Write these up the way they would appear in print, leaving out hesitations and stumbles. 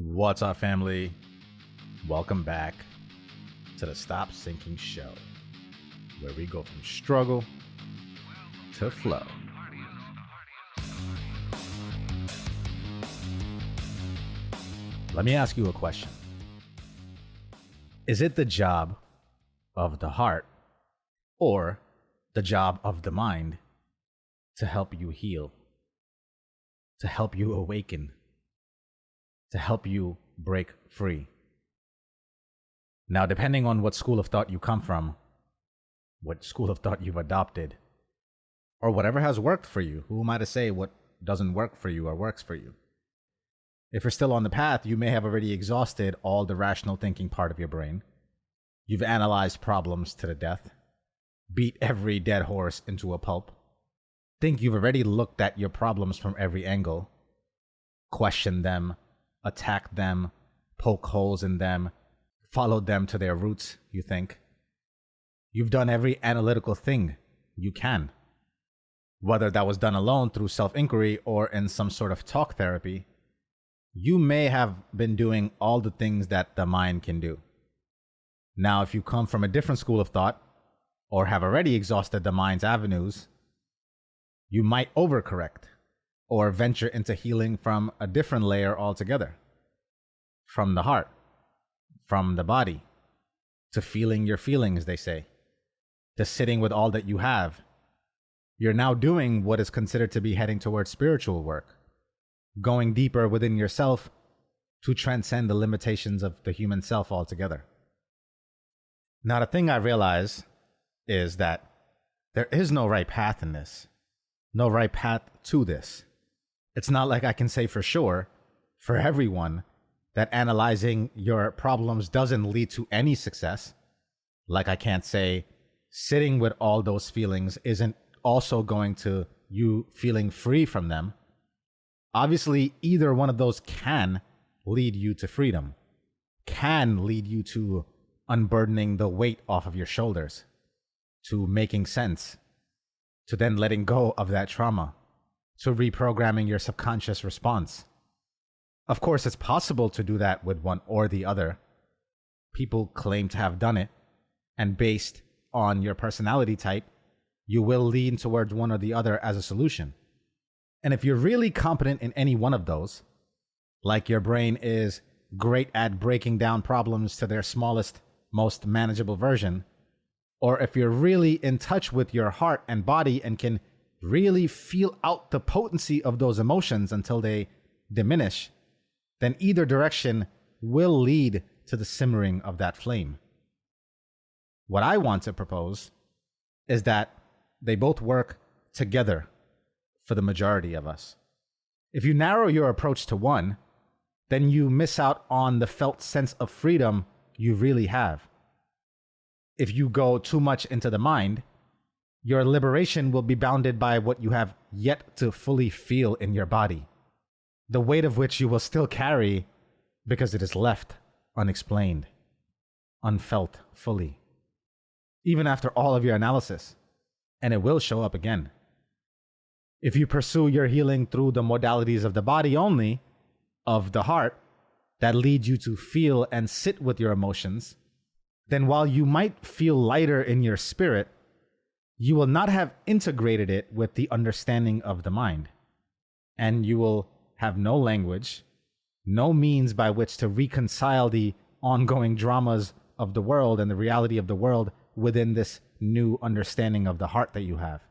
What's up, family? Welcome back to the Stop Sinking Show, where we go from struggle to flow. Let me ask you a question. Is it the job of the heart or the job of the mind to help you heal, to help you awaken, to help you break free? Now, depending on what school of thought you come from, what school of thought you've adopted, or whatever has worked for you, who am I to say what doesn't work for you or works for you? If you're still on the path, you may have already exhausted all the rational thinking part of your brain. You've analyzed problems to the death, beat every dead horse into a pulp, think you've already looked at your problems from every angle, questioned them, attacked them, poke holes in them, followed them to their roots, you think. You've done every analytical thing you can, whether that was done alone through self-inquiry or in some sort of talk therapy. You may have been doing all the things that the mind can do. Now, if you come from a different school of thought or have already exhausted the mind's avenues, you might overcorrect or venture into healing from a different layer altogether. From the heart, from the body, to feeling your feelings, they say, to sitting with all that you have. You're now doing what is considered to be heading towards spiritual work, going deeper within yourself to transcend the limitations of the human self altogether. Now, the thing I realize is that there is no right path in this, no right path to this. It's not like I can say for sure, for everyone, that analyzing your problems doesn't lead to any success. Like I can't say sitting with all those feelings isn't also going to you feeling free from them. Obviously, either one of those can lead you to freedom, can lead you to unburdening the weight off of your shoulders, to making sense, to then letting go of that trauma, to reprogramming your subconscious response. Of course, it's possible to do that with one or the other. People claim to have done it, and based on your personality type, you will lean towards one or the other as a solution. And if you're really competent in any one of those, like your brain is great at breaking down problems to their smallest, most manageable version, or if you're really in touch with your heart and body and can really feel out the potency of those emotions until they diminish, then either direction will lead to the simmering of that flame. What I want to propose is that they both work together for the majority of us. If you narrow your approach to one, then you miss out on the felt sense of freedom you really have. If you go too much into the mind, your liberation will be bounded by what you have yet to fully feel in your body, the weight of which you will still carry because it is left unexplained, unfelt fully, even after all of your analysis, and it will show up again. If you pursue your healing through the modalities of the body only, of the heart, that lead you to feel and sit with your emotions, then while you might feel lighter in your spirit, you will not have integrated it with the understanding of the mind, and you will have no language, no means by which to reconcile the ongoing dramas of the world and the reality of the world within this new understanding of the heart that you have.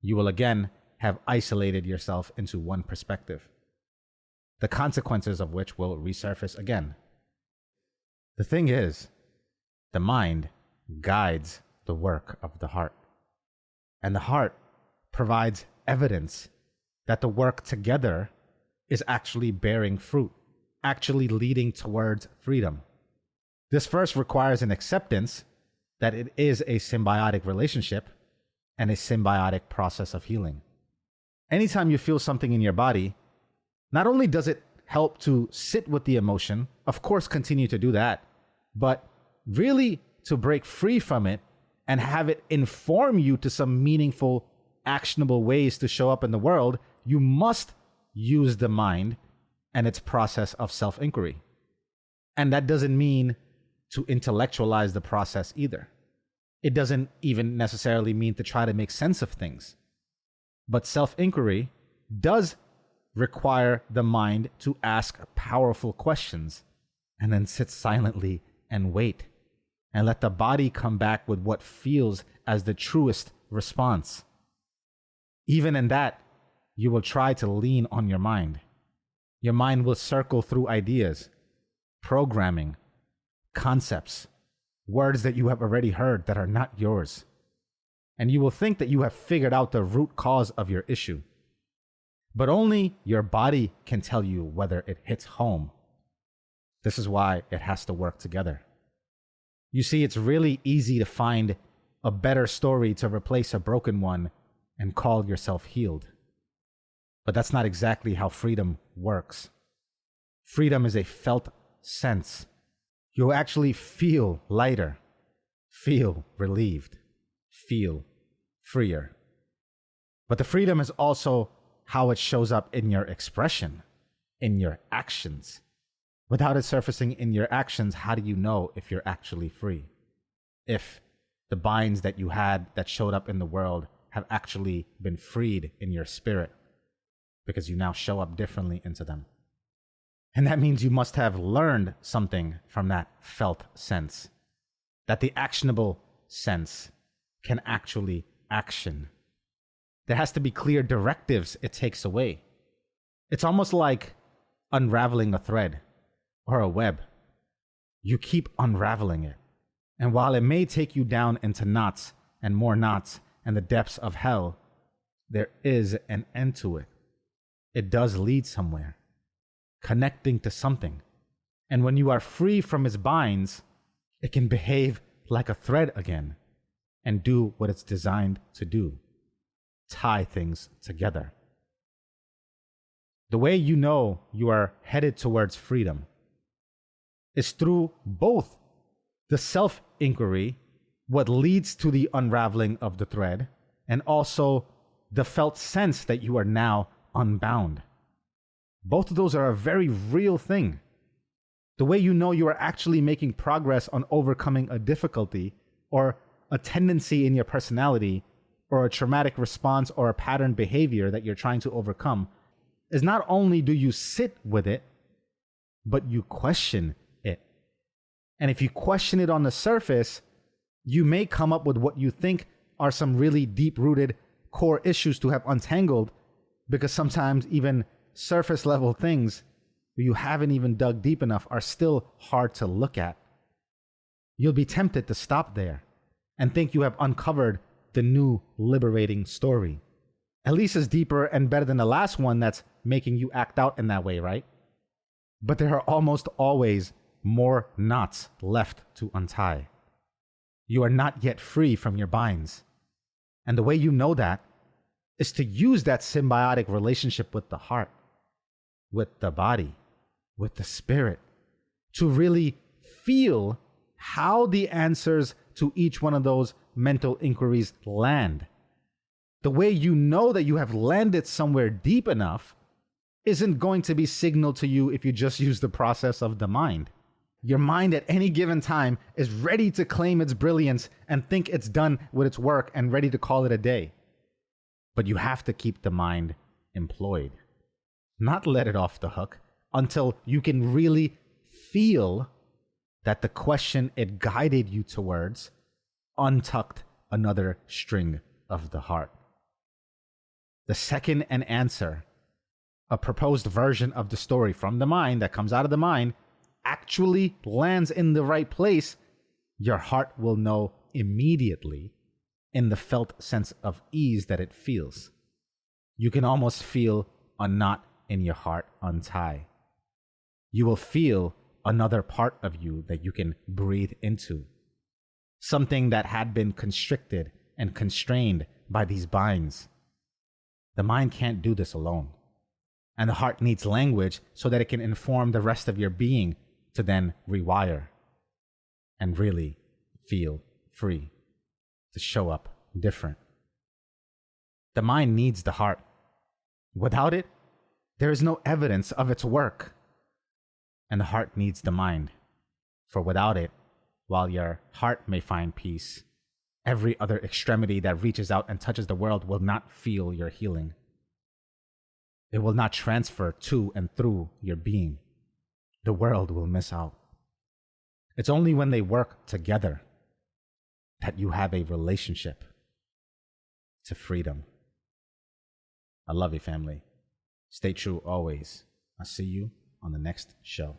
You will again have isolated yourself into one perspective, the consequences of which will resurface again. The thing is, the mind guides the work of the heart, and the heart provides evidence that the work together is actually bearing fruit, actually leading towards freedom. This first requires an acceptance that it is a symbiotic relationship and a symbiotic process of healing. Anytime you feel something in your body, not only does it help to sit with the emotion, of course, continue to do that, but really to break free from it and have it inform you to some meaningful, actionable ways to show up in the world, you must use the mind and its process of self-inquiry. And that doesn't mean to intellectualize the process either. It doesn't even necessarily mean to try to make sense of things. But self-inquiry does require the mind to ask powerful questions and then sit silently and wait and let the body come back with what feels as the truest response. Even in that, you will try to lean on your mind. Your mind will circle through ideas, programming, concepts, words that you have already heard that are not yours. And you will think that you have figured out the root cause of your issue. But only your body can tell you whether it hits home. This is why it has to work together. You see, it's really easy to find a better story to replace a broken one and call yourself healed. But that's not exactly how freedom works. Freedom is a felt sense. You'll actually feel lighter, feel relieved, feel freer. But the freedom is also how it shows up in your expression, in your actions. Without it surfacing in your actions, how do you know if you're actually free? If the binds that you had that showed up in the world have actually been freed in your spirit, because you now show up differently into them. And that means you must have learned something from that felt sense, that the actionable sense can actually action. There has to be clear directives it takes away. It's almost like unraveling a thread or a web. You keep unraveling it. And while it may take you down into knots and more knots and the depths of hell, there is an end to it. It does lead somewhere, connecting to something. And when you are free from its binds, it can behave like a thread again and do what it's designed to do, tie things together. The way you know you are headed towards freedom is through both the self-inquiry, what leads to the unraveling of the thread, and also the felt sense that you are now unbound. Both of those are a very real thing. The way you know you are actually making progress on overcoming a difficulty or a tendency in your personality or a traumatic response or a pattern behavior that you're trying to overcome is not only do you sit with it, but you question it. And if you question it on the surface, you may come up with what you think are some really deep-rooted core issues to have untangled, because sometimes even surface level things you haven't even dug deep enough are still hard to look at. You'll be tempted to stop there and think you have uncovered the new liberating story. At least it's deeper and better than the last one that's making you act out in that way, right? But there are almost always more knots left to untie. You are not yet free from your binds. And the way you know that is to use that symbiotic relationship with the heart, with the body, with the spirit, to really feel how the answers to each one of those mental inquiries land. The way you know that you have landed somewhere deep enough isn't going to be signaled to you if you just use the process of the mind. Your mind at any given time is ready to claim its brilliance and think it's done with its work and ready to call it a day. But you have to keep the mind employed, not let it off the hook until you can really feel that the question it guided you towards untucked another string of the heart. The second an answer, a proposed version of the story from the mind that comes out of the mind, actually lands in the right place, your heart will know immediately in the felt sense of ease that it feels. You can almost feel a knot in your heart untie. You will feel another part of you that you can breathe into. Something that had been constricted and constrained by these binds. The mind can't do this alone. And the heart needs language so that it can inform the rest of your being to then rewire and really feel free, to show up different. The mind needs the heart. Without it, There is no evidence of its work. And the heart needs the mind. For without it, while your heart may find peace, every other extremity that reaches out and touches the world will not feel your healing. It will not transfer to and through your being. The world will miss out. It's only when they work together that you have a relationship to freedom. I love you, family. Stay true always. I'll see you on the next show.